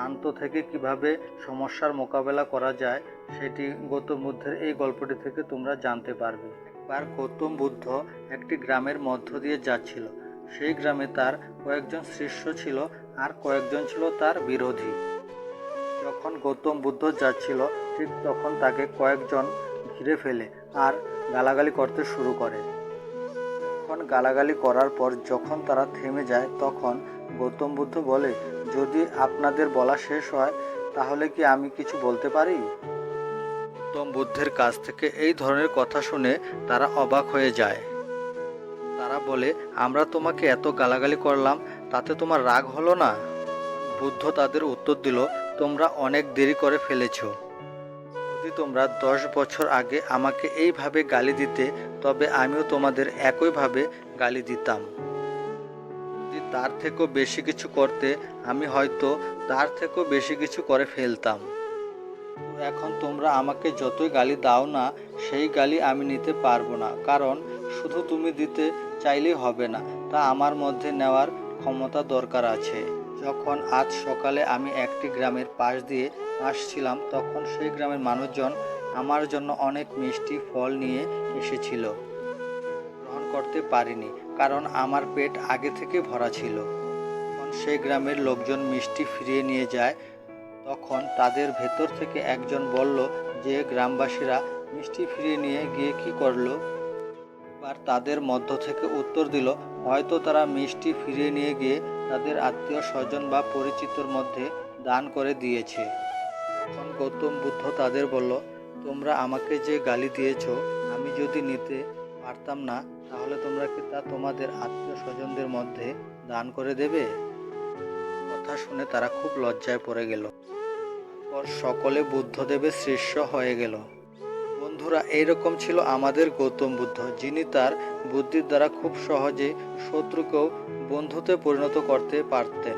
শান্ত থেকে কিভাবে সমস্যার মোকাবেলা করা যায় সেটি গৌতম বুদ্ধের এই গল্পটি থেকে তোমরা জানতে পারবে। একবার গৌতম বুদ্ধ একটি গ্রামের মধ্য দিয়ে যাচ্ছিল। সেই গ্রামে তার কয়েকজন শিষ্য ছিল আর কয়েকজন ছিল তার বিরোধী। যখন গৌতম বুদ্ধ যাচ্ছিল ঠিক তখন তাকে কয়েকজন ঘিরে ফেলে আর গালাগালি করতে শুরু করে। তখন গালাগালি করার পর যখন তারা থেমে যায় তখন গৌতম বুদ্ধ বলে, যদি আপনাদের বলা শেষ হয় তাহলে কি আমি কিছু বলতে পারি? গৌতম বুদ্ধের কাছ থেকে এই ধরনের কথা শুনে তারা অবাক হয়ে যায়। তারা বলে, আমরা তোমাকে এত গালাগালি করলাম, তাতে তোমার রাগ হলো না? বুদ্ধ তাদের উত্তর দিল, তোমরা অনেক দেরি করে ফেলেছ। যদি তোমরা 10 বছর আগে আমাকে এইভাবে গালি দিতে তবে আমিও তোমাদের একইভাবে গালি দিতাম। যদি তার থেকেও বেশি কিছু করতে আমি হয়তো তার থেকেও বেশি কিছু করে ফেলতাম। এখন তোমরা আমাকে যতই গালি দাও না, সেই গালি আমি নিতে পারবো না, কারণ শুধু তুমি দিতে চাইলেই হবে না, তা আমার মধ্যে নেওয়ার ক্ষমতা দরকার আছে। যখন আজ সকালে আমি একটি গ্রামের পাশ দিয়ে আসছিলাম তখন সেই গ্রামের মানুষজন আমার জন্য অনেক মিষ্টি ফল নিয়ে এসেছিল। গ্রহণ করতে পারিনি, কারণ আমার পেট আগে থেকে ভরা ছিল। যখন সেই গ্রামের লোকজন মিষ্টি ফিরিয়ে নিয়ে যায় তখন তাদের ভেতর থেকে একজন বলল যে গ্রামবাসীরা মিষ্টি ফিরিয়ে নিয়ে গিয়ে কি করলো? এবার তাদের মধ্য থেকে উত্তর দিল, হয়তো তারা মিষ্টি ফিরিয়ে নিয়ে গিয়ে তাদের আত্মীয় স্বজন বা পরিচিতর মধ্যে দান করে দিয়েছে। তখন গৌতম বুদ্ধ তাদের বলল, তোমরা আমাকে যে গালি দিয়েছ, আমি যদি নিতে পারতাম না তাহলে তোমরা কি তা তোমাদের আত্মীয় স্বজনদের মধ্যে দান করে দেবে? কথা শুনে তারা খুব লজ্জায় পড়ে গেল। তারপর সকলে বুদ্ধদেবের শিষ্য হয়ে গেল। বন্ধুরা, এইরকম ছিল আমাদের গৌতম বুদ্ধ, যিনি তার বুদ্ধির দ্বারা খুব সহজে শত্রুকেও বন্ধুতে পরিণত করতে পারতেন।